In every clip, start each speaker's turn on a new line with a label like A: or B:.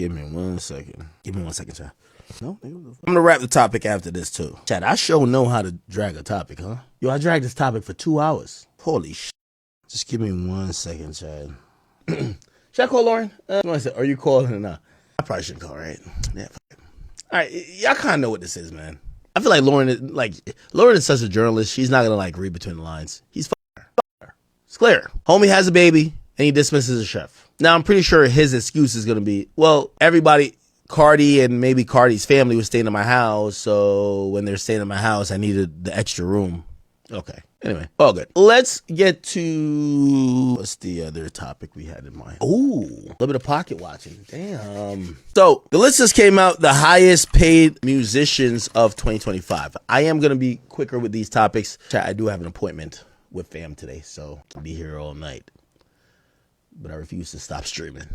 A: Give me 1 second. Give me 1 second, Chad. No, I'm gonna wrap the topic after this too. Chad, I sure know how to drag a topic, huh? Yo, I dragged this topic for 2 hours. Holy shit. Just give me 1 second, Chad. Should I call Lauren? Are you calling or not? I probably shouldn't call, right? Yeah. All right, y'all kind of know what this is, man. I feel like Lauren is such a journalist. She's not gonna read between the lines. He's her. It's clear. Homie has a baby and he dismisses a chef. Now I'm pretty sure his excuse is gonna be, well, everybody, Cardi and maybe Cardi's family was staying in my house, so when they're staying in my house, I needed the extra room. Okay. Anyway, all good. Let's get to, what's the other topic we had in mind? Ooh, a little bit of pocket watching. Damn. So the list just came out, the highest paid musicians of 2025. I am going to be quicker with these topics. I do have an appointment with fam today, so I'll be here all night. But I refuse to stop streaming.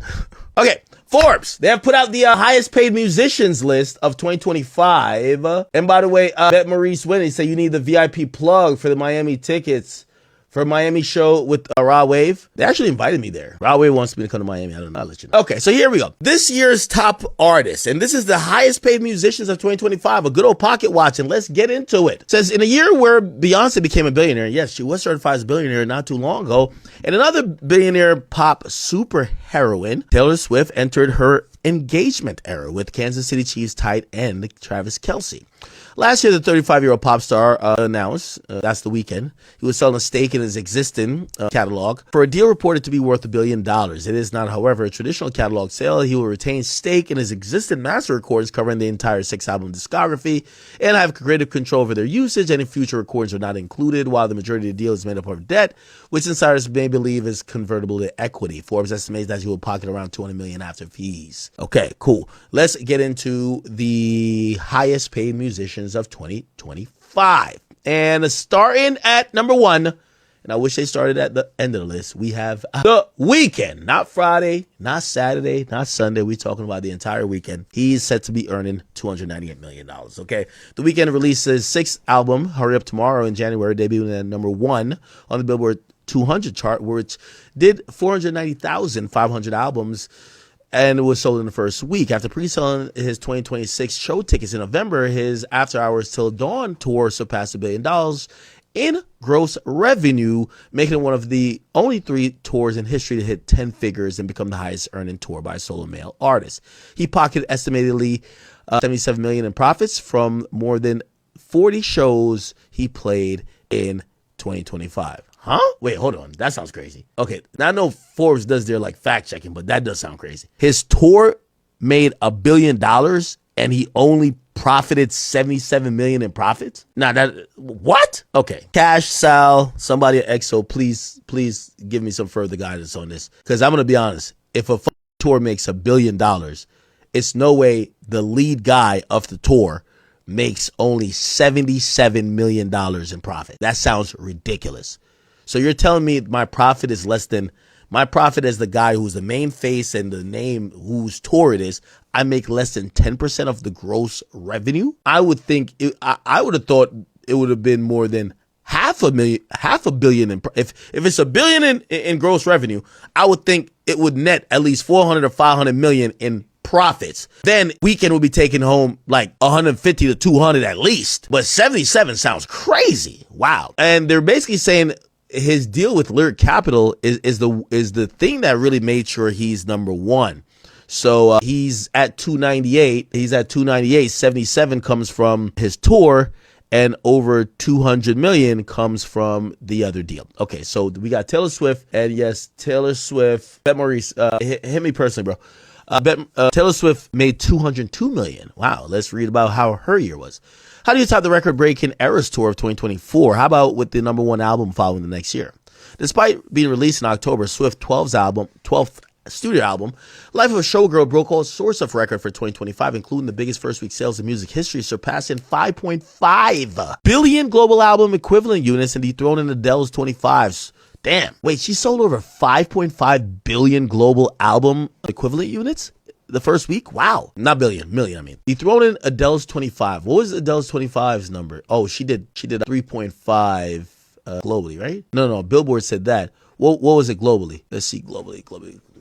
A: Okay, Forbes. They have put out the highest paid musicians list of 2025. And by the way, Bet Maurice Winnie said you need the VIP plug for the Miami tickets for a Miami show with Raw Wave. They actually invited me there. Raw Wave wants me to come to Miami. I don't know. I'll let you know. Okay, so here we go. This year's top artists, and this is the highest paid musicians of 2025. A good old pocket watch, and let's get into it. It says, in a year where Beyonce became a billionaire, yes, she was certified as a billionaire not too long ago, and another billionaire pop super heroine, Taylor Swift, entered her engagement era with Kansas City Chiefs tight end Travis Kelce. Last year, the 35-year-old pop star announced, that's The Weeknd, he was selling a stake in his existing catalog for a deal reported to be worth $1 billion. It is not, however, a traditional catalog sale. He will retain stake in his existing master recordings covering the entire 6-album discography and have creative control over their usage. Any future recordings are not included, while the majority of the deal is made up of debt, which insiders may believe is convertible to equity. Forbes estimates that he will pocket around $200 million after fees. Okay, cool. Let's get into the highest paid musicians of 2025. And starting at number 1, and I wish they started at the end of the list, we have The Weeknd. Not Friday, not Saturday, not Sunday. We're talking about the entire weekend. He's set to be earning $298 million, okay? The Weeknd released his 6th album, Hurry Up Tomorrow, in January, debuting at number 1 on the Billboard 200 chart, which did 490,500 albums, and it was sold in the first week. After pre-selling his 2026 show tickets in November, his After Hours Till Dawn tour surpassed $1 billion in gross revenue, making it one of the only 3 tours in history to hit 10 figures and become the highest earning tour by a solo male artist. He pocketed estimatedly $77 million in profits from more than 40 shows he played in 2025. Huh? Wait, hold on. That sounds crazy. Okay, now I know Forbes does their fact checking, but that does sound crazy. His tour made $1 billion and he only profited $77 million in profits? Now what? Okay. Cash, Sal, somebody at EXO, please give me some further guidance on this. Because I'm going to be honest, if a tour makes $1 billion, it's no way the lead guy of the tour makes only $77 million in profit. That sounds ridiculous. So you're telling me my profit is less than my profit as the guy who's the main face and the name whose tour it is. I make less than 10% of the gross revenue. I would think I would have thought it would have been more than half a billion. If it's $1 billion in gross revenue, I would think it would net at least 400 or 500 million in profits. Then Weeknd will be taking home 150 to 200 at least. But 77 sounds crazy. Wow. And they're basically saying his deal with Lyric Capital is the thing that really made sure he's number 1. So he's at 298. He's at 298. 77 comes from his tour, and over 200 million comes from the other deal. Okay, so we got Taylor Swift, and yes, Taylor Swift. Bet Maurice, hit me personally, bro. Taylor Swift made 202 million. Wow, let's read about how her year was. How do you top the record-breaking Eras Tour of 2024? How about with the number 1 album following the next year? Despite being released in October, Swift's 12th studio album, Life of a Showgirl, broke all sorts of records for 2025, including the biggest first-week sales in music history, surpassing 5.5 billion global album equivalent units and dethroning Adele's 25s. Damn. Wait, she sold over 5.5 billion global album equivalent units? The first week? Wow. Not billion, million, I mean. Dethroning Adele's 25. What was Adele's 25's number? Oh, she did 3.5 globally, right? No, Billboard said that. What was it globally? Let's see, globally.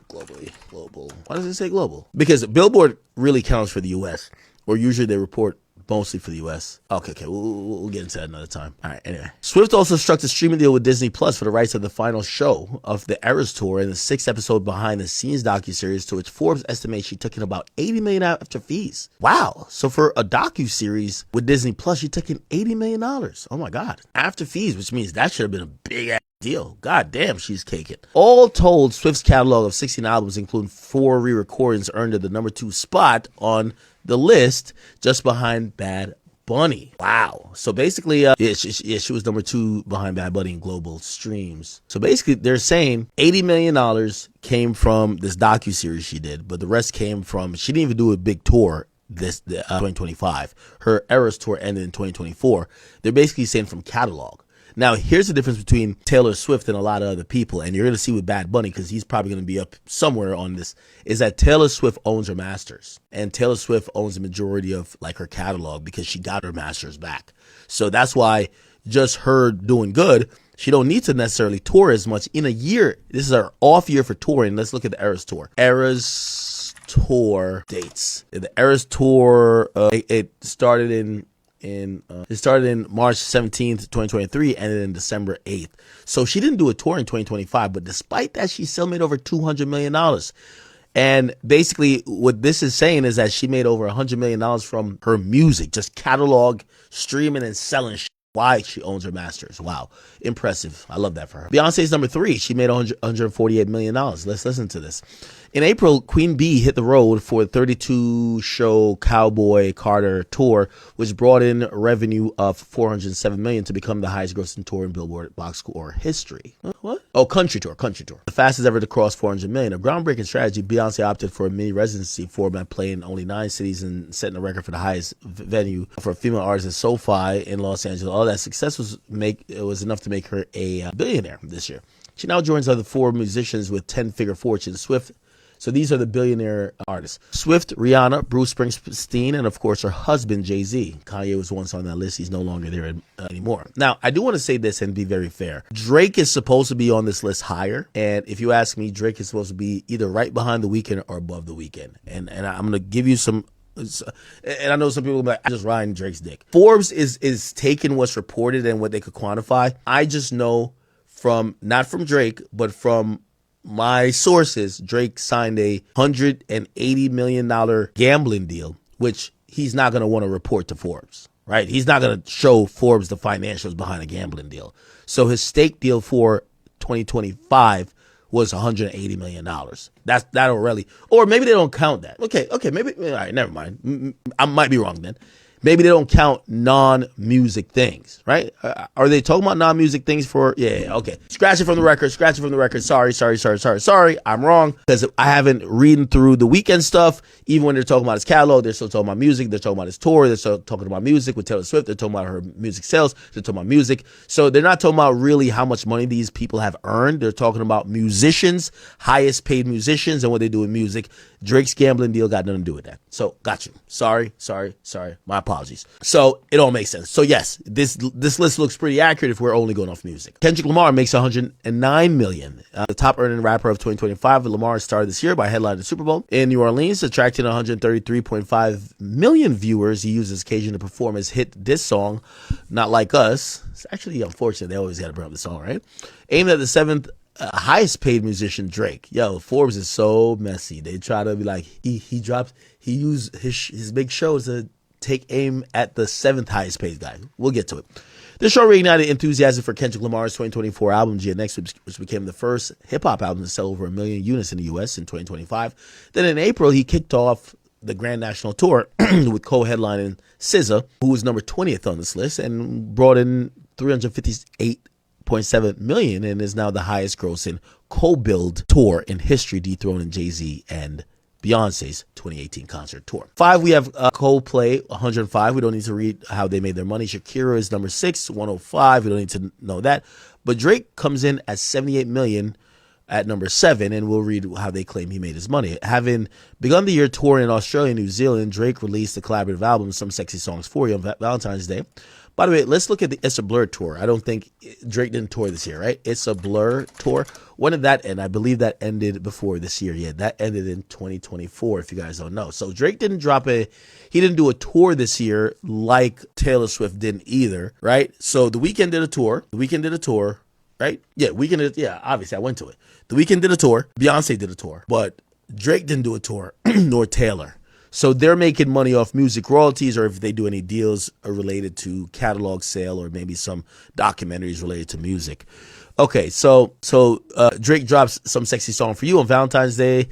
A: globally. Global. Why does it say global? Because Billboard really counts for the U.S., or usually they report mostly for the U.S. Okay, we'll get into that another time. All right, anyway. Swift also struck a streaming deal with Disney Plus for the rights of the final show of the Eras Tour and the 6-episode behind-the-scenes docuseries, to which Forbes estimates she took in about $80 million after fees. Wow. So for a docuseries with Disney Plus, she took in $80 million. Oh my God. After fees, which means that should have been a big deal. God damn, she's caking. All told, Swift's catalog of 16 albums, including 4 re-recordings, earned her the number 2 spot on the list, just behind Bad Bunny. Wow. So basically, she was number 2 behind Bad Bunny in global streams. So basically, they're saying $80 million came from this docuseries she did, but the rest came from, she didn't even do a big tour this 2025. Her Eras Tour ended in 2024. They're basically saying from catalog. Now, here's the difference between Taylor Swift and a lot of other people, and you're going to see with Bad Bunny, because he's probably going to be up somewhere on this, is that Taylor Swift owns her masters, and Taylor Swift owns the majority of like her catalog because she got her masters back. So that's why just her doing good, she don't need to necessarily tour as much in a year. This is her off year for touring. Let's look at the Eras Tour. Eras Tour dates. The Eras Tour, it started in March 17th, 2023, ended in December 8th. So she didn't do a tour in 2025, but despite that, she still made over $200 million. And basically what this is saying is that she made over $100 million from her music, just catalog, streaming, and selling shit. Why she owns her masters. Wow. Impressive. I love that for her. Beyonce's number 3. She made $148 million. Let's listen to this. In April, Queen Bee hit the road for the 32-show Cowboy Carter tour, which brought in revenue of $407 million to become the highest-grossing tour in Billboard box score history. What? Oh, country tour. The fastest ever to cross $400 million. A groundbreaking strategy, Beyonce opted for a mini residency format, playing only 9 cities and setting a record for the highest venue for a female artist at SoFi in Los Angeles. All that success was enough to make her a billionaire this year. She now joins other 4 musicians with 10-figure fortunes. Swift. So these are the billionaire artists: Swift, Rihanna, Bruce Springsteen, and of course her husband, Jay-Z. Kanye was once on that list. He's no longer there anymore. Now, I do want to say this and be very fair. Drake is supposed to be on this list higher. And if you ask me, Drake is supposed to be either right behind The Weeknd or above The Weeknd. And I'm going to give you some, and I know some people will be like, I just riding Drake's dick. Forbes is taking what's reported and what they could quantify. I just know from, not from Drake, but from my sources, Drake signed a $180 million gambling deal, which he's not going to want to report to Forbes, right? He's not going to show Forbes the financials behind a gambling deal. So his stake deal for 2025 was $180 million. That already, or maybe they don't count that. Okay, maybe, all right, never mind. I might be wrong then. Maybe they don't count non-music things, right? Are they talking about non-music things for? Yeah, okay. Scratch it from the record. Sorry. I'm wrong, because I haven't read through the Weeknd stuff. Even when they're talking about his catalog, they're still talking about music. They're talking about his tour. They're still talking about music with Taylor Swift. They're talking about her music sales. They're talking about music. So they're not talking about really how much money these people have earned. They're talking about musicians, highest paid musicians, and what they do with music. Drake's gambling deal got nothing to do with that. So got you. Sorry. My apologies. So it all makes sense. So yes, this list looks pretty accurate if we're only going off music. Kendrick Lamar makes $109 million. The top earning rapper of 2025. Lamar started this year by headlining the Super Bowl in New Orleans, attracting 133.5 million viewers. He used this occasion to perform his hit diss song, Not Like Us. It's actually unfortunate. They always got to bring up the song, right? Aimed at the 7th highest paid musician, Drake. Yo, Forbes is so messy. They try to be like, he used his big shows to take aim at the 7th highest paid guy. We'll get to it. This show reignited enthusiasm for Kendrick Lamar's 2024 album, GNX, which became the first hip-hop album to sell over 1 million units in the U.S. in 2025. Then in April, he kicked off the Grand National Tour with co-headlining SZA, who was number 20th on this list, and brought in $358.7 million and is now the highest grossing co-billed tour in history, dethroning Jay-Z and Beyonce's 2018 concert tour. 5, we have Coldplay, 105. We don't need to read how they made their money. Shakira is number 6, 105. We don't need to know that. But Drake comes in at $78 million at number 7, and we'll read how they claim he made his money. Having begun the year touring in Australia and New Zealand, Drake released a collaborative album, Some Sexy Songs For You, on Valentine's Day. By the way, let's look at the It's a Blur tour. I don't think Drake didn't tour this year, right? It's a Blur tour. When did that end? I believe that ended before this year. Yeah, that ended in 2024, if you guys don't know. So Drake didn't he didn't do a tour this year like Taylor Swift didn't either, right? So The Weeknd did a tour. The Weeknd did a tour, right? Yeah, obviously I went to it. The Weeknd did a tour. Beyonce did a tour. But Drake didn't do a tour, nor Taylor. So they're making money off music royalties, or if they do any deals related to catalog sale, or maybe some documentaries related to music. Okay, so Drake drops Some Sexy Song for You on Valentine's Day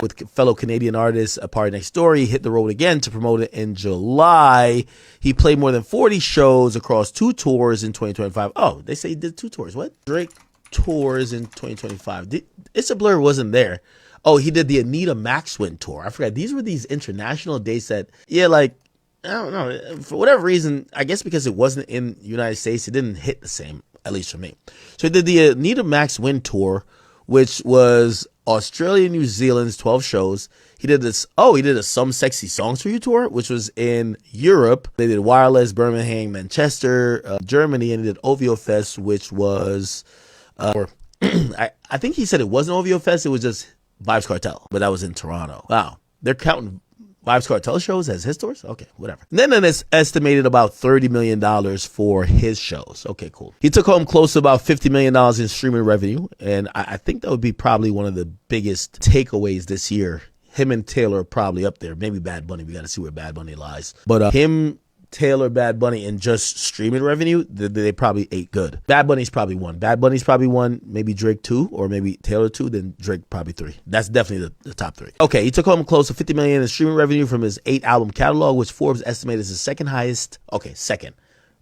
A: with fellow Canadian artist Party Next Door. He hit the road again to promote it in July. He played more than 40 shows across 2 tours in 2025. Oh, they say he did 2 tours. What? Drake tours in 2025. It's a Blur wasn't there. Oh, he did the Anita Maxwin tour. I forgot. These were these international dates that, I don't know. For whatever reason, I guess because it wasn't in the United States, it didn't hit the same, at least for me. So he did the Anita Maxwin tour, which was Australia, New Zealand's 12 shows. He did a Some Sexy Songs for You tour, which was in Europe. They did Wireless, Birmingham, Manchester, Germany, and he did OVO Fest, which was, I think he said it wasn't OVO Fest, it was just Vibes Cartel, but that was in Toronto. Wow. They're counting Vibes Cartel shows as his tours? Okay, whatever. And then it's estimated about $30 million for his shows. Okay, cool. He took home close to about $50 million in streaming revenue, and I think that would be probably one of the biggest takeaways this year. Him and Taylor are probably up there. Maybe Bad Bunny. We got to see where Bad Bunny lies. But him, Taylor, Bad Bunny, and just streaming revenue, they probably ate good. Bad Bunny's probably one. Bad Bunny's probably one. Maybe Drake 2, or maybe Taylor 2. Then Drake probably 3. That's definitely the top 3. Okay, he took home close to $50 million in streaming revenue from his 8-album catalog, which Forbes estimated as the second highest. Okay, second.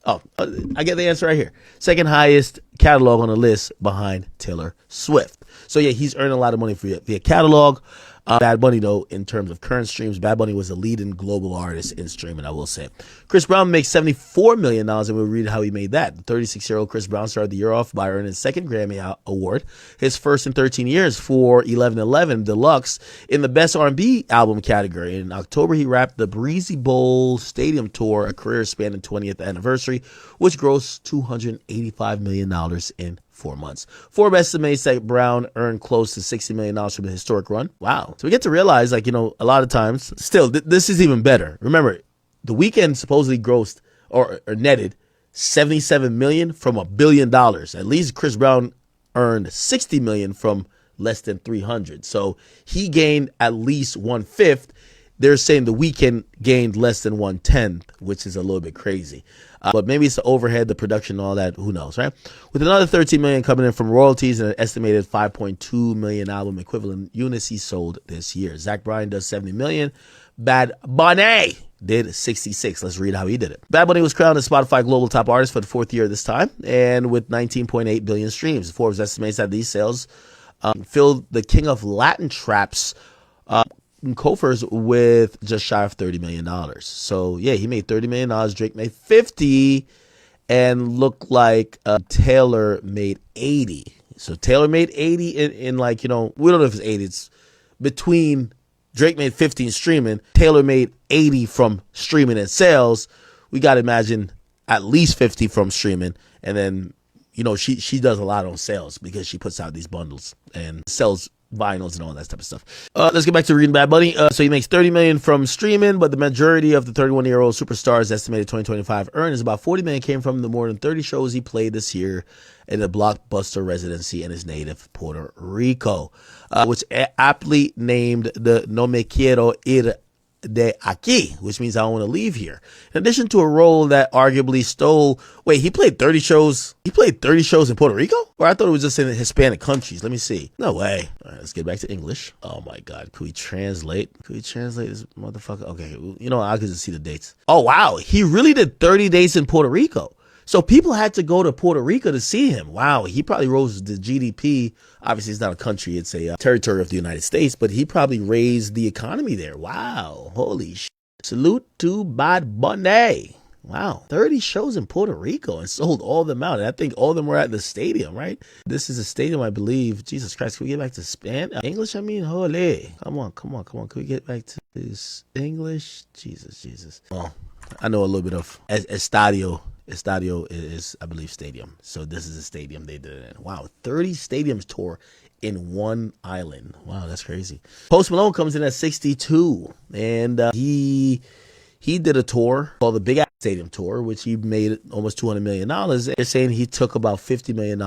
A: Oh, I get the answer right here. Second highest catalog on the list behind Taylor Swift. So yeah, he's earning a lot of money via catalog. Bad Bunny, though, in terms of current streams, Bad Bunny was a leading global artist in streaming, I will say. Chris Brown makes $74 million, and we'll read how he made that. 36-year-old Chris Brown started the year off by earning his second Grammy Award, his first in 13 years for 1111 Deluxe in the Best R&B Album category. In October, he wrapped the Breezy Bowl Stadium Tour, a career spanning 20th anniversary, which grossed $285 million in 4 months. Forbes estimates that Brown earned close to $60 million from the historic run. Wow. So we get to realize, a lot of times, still, this is even better. Remember, The Weeknd supposedly grossed or netted $77 million from $1 billion. At least Chris Brown earned $60 million from less than 300. So he gained at least 1/5. They're saying The Weeknd gained less than 1/10, which is a little bit crazy. But maybe it's the overhead, the production, all that. Who knows, right? With another $13 million coming in from royalties and an estimated 5.2 million album equivalent units he sold this year. Zach Bryan does $70 million. Bad Bunny did 66. Let's read how he did it. Bad Bunny was crowned as Spotify Global Top Artist for the 4th year this time, and with 19.8 billion streams. Forbes estimates that these sales filled the king of Latin traps coffers with just shy of $30 million. So yeah, he made $30 million. Drake made 50, and looked like Taylor made 80. So Taylor made 80 in we don't know if it's 80. It's between Drake made 50 in streaming. Taylor made 80 from streaming and sales. We got to imagine at least 50 from streaming. And then, she does a lot on sales because she puts out these bundles and sells vinyls and all that type of stuff. Let's get back to reading Bad Bunny. So he makes $30 million from streaming, but the majority of the 31-year-old superstar's estimated 2025 earnings, about $40 million, came from the more than 30 shows he played this year in a blockbuster residency in his native Puerto Rico, which aptly named the No Me Quiero Ir de aquí, which means I don't want to leave here. In addition to a role that arguably stole, he played 30 shows. He played 30 shows in Puerto Rico? Or I thought it was just in the Hispanic countries. Let me see. No way. All right, let's get back to English. Oh my God. Could we translate? Could we translate this motherfucker? Okay. I could just see the dates. Oh wow. He really did 30 days in Puerto Rico. So people had to go to Puerto Rico to see him. Wow. He probably rose the GDP. Obviously, it's not a country. It's a territory of the United States, but he probably raised the economy there. Wow. Holy shit. Salute to Bad Bunny. Wow. 30 shows in Puerto Rico and sold all of them out. And I think all of them were at the stadium, right? This is a stadium, I believe. Jesus Christ. Can we get back to English? Holy. Come on. Can we get back to this English? Jesus. Oh, I know a little bit of estadio Estadio is, I believe, stadium. So this is a stadium they did it in. Wow, 30 stadiums tour in one island. Wow, that's crazy. Post Malone comes in at 62, and he did a tour called the Big Ass Stadium Tour, which he made almost $200 million. They're saying he took about $50 million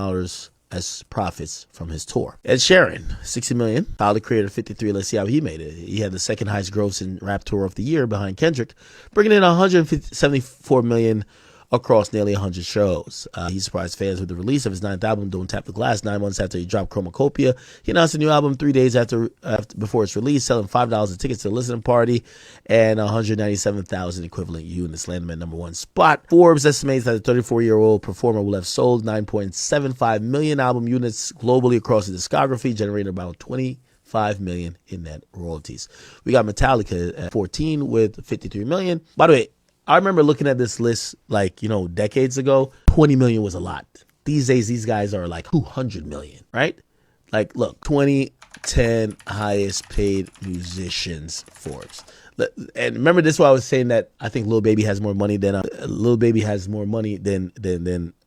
A: as profits from his tour. Ed Sheeran, $60 million. Tyler, Creator, 53. Let's see how he made it. He had the second highest gross in rap tour of the year behind Kendrick, bringing in $174 million across nearly 100 shows. He surprised fans with the release of his 9th album, Don't Tap the Glass, 9 months after he dropped Chromacopia. He announced a new album 3 days before its release, selling $5 a ticket to the listening party and 197,000 equivalent units, landing at number 1 spot. Forbes estimates that the 34-year-old performer will have sold 9.75 million album units globally across his discography, generating about $25 million in net royalties. We got Metallica at 14 with $53 million. By the way, I remember looking at this list decades ago. 20 million was a lot. These days, these guys are like 200 million, right? Like, look, 2010 highest paid musicians, Forbes. And remember, this is why I was saying that I think Lil Baby has more money than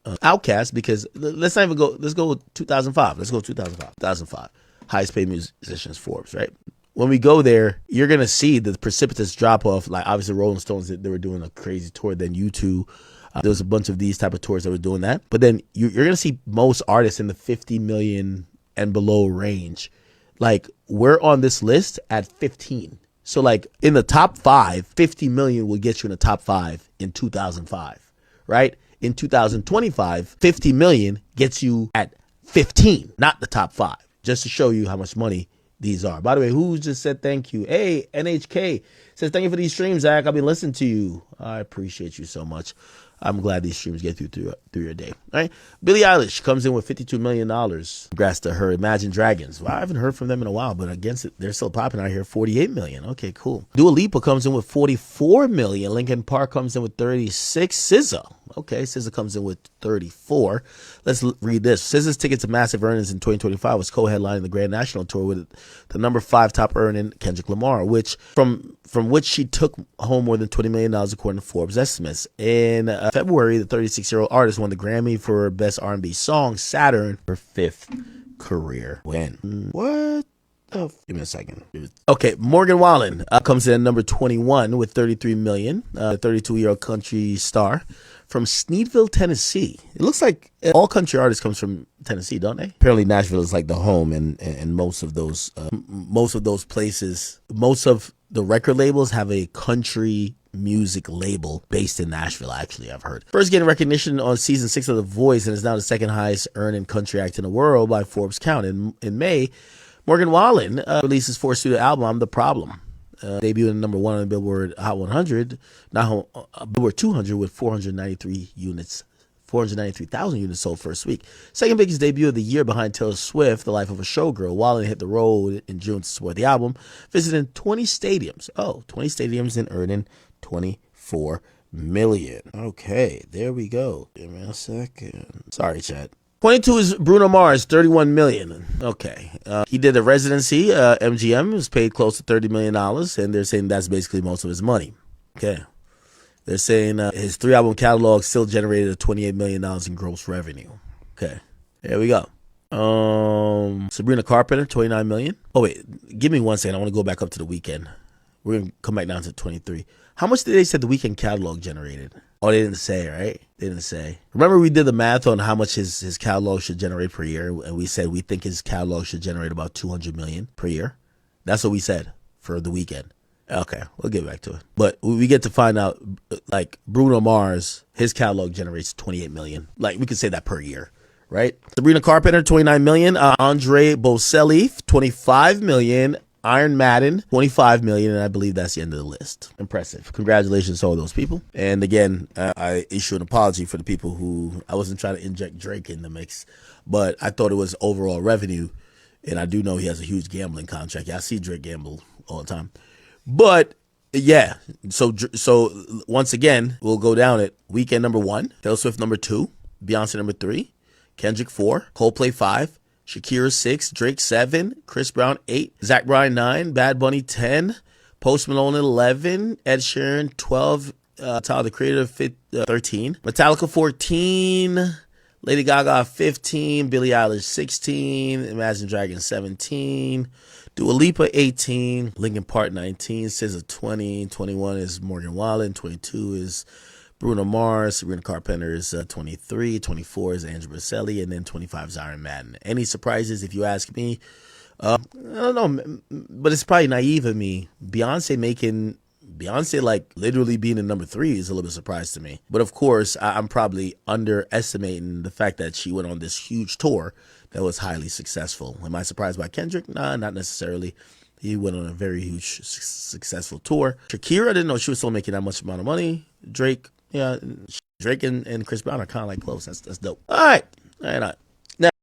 A: Outkast, because let's not even go. Let's go with 2005. Let's go 2005. 2005 highest paid musicians, Forbes, right? When we go there, you're going to see the precipitous drop-off. Like, obviously, Rolling Stones, they were doing a crazy tour. Then U2, there was a bunch of these type of tours that were doing that. But then you're going to see most artists in the 50 million and below range. Like, we're on this list at 15. So, like, in the top 5, 50 million will get you in the top 5 in 2005, right? In 2025, 50 million gets you at 15, not the top 5, just to show you how much money these are. By the way, who just said thank you? Hey, NHK says, thank you for these streams, Zach. I've been listening to you. I appreciate you so much. I'm glad these streams get through your day. All right. Billie Eilish comes in with $52 million. Congrats to her. Imagine Dragons. Well, I haven't heard from them in a while, but against it, they're still popping out here. $48 million. Okay, cool. Dua Lipa comes in with $44 million. Linkin Park comes in with $36. SZA. Okay, SZA comes in with 34. Let's read this. SZA's ticket to massive earnings in 2025 was co-headlining the Grand National Tour with the number 5 top earning Kendrick Lamar, which from which she took home more than $20 million according to Forbes estimates. In February, the 36-year-old artist won the Grammy for Best R&B Song, Saturn, her 5th career win. What? Oh, give me a second. Okay, Morgan Wallen comes in at number 21 with $33 million. 32-year-old country star from Sneedville, Tennessee. It looks like all country artists comes from Tennessee, don't they? Apparently, Nashville is like the home, and most of those places, most of the record labels have a country music label based in Nashville, actually, I've heard. First getting recognition on season 6 of The Voice, and is now the second highest earning country act in the world by Forbes count. In May, Morgan Wallen releases 4th studio album, I'm the Problem. Debuted number 1 on the Billboard Hot 100, now Billboard 200 with 493,000 units sold first week. Second biggest debut of the year behind Taylor Swift, The Life of a Showgirl. Wallen hit the road in June to support the album, visiting 20 stadiums. 20 stadiums and earning $24 million. Okay, there we go. Give me a second. Sorry, chat. 22 is Bruno Mars, $31 million. Okay. He did a residency. MGM was paid close to $30 million, and they're saying that's basically most of his money. Okay. They're saying his 3-album catalog still generated $28 million in gross revenue. Okay. There we go. Sabrina Carpenter, $29 million. Oh, wait. Give me 1 second. I want to go back up to The Weeknd. We're going to come back down to 23. How much did they say The Weeknd catalog generated? Oh, they didn't say, right? They didn't say. Remember, we did the math on how much his catalog should generate per year, and we said we think his catalog should generate about $200 million per year. That's what we said for The Weeknd. Okay, we'll get back to it. But we get to find out, like, Bruno Mars, his catalog generates $28 million. Like, we could say that per year, right? Sabrina Carpenter, $29 million. Andre Bocelli, $25 million. Iron Madden, $25 million, and I believe that's the end of the list. Impressive. Congratulations to all those people. And again, I issue an apology for the people who, I wasn't trying to inject Drake in the mix, but I thought it was overall revenue, and I do know he has a huge gambling contract. Yeah, I see Drake gamble all the time. But yeah, so once again, we'll go down it. Weekend number 1, Taylor Swift number 2, Beyonce number 3, Kendrick 4, Coldplay 5, Shakira 6, Drake 7, Chris Brown 8, Zach Bryan 9, Bad Bunny 10, Post Malone 11, Ed Sheeran 12, Tyler the Creator 13, Metallica 14, Lady Gaga 15, Billie Eilish 16, Imagine Dragons 17, Dua Lipa 18, Linkin Park 19, SZA 20, 21 is Morgan Wallen, 22 is Bruno Mars, Sabrina Carpenter is 23, 24 is Andrew Bocelli, and then 25 is Iron Maiden. Any surprises if you ask me? I don't know, but it's probably naive of me. Beyonce like literally being in number 3 is a little bit surprised to me. But of course, I'm probably underestimating the fact that she went on this huge tour that was highly successful. Am I surprised by Kendrick? Nah, not necessarily. He went on a very huge successful tour. Shakira, I didn't know she was still making that much amount of money. Drake, yeah, Drake and Chris Brown are kind of like close. That's dope. All right.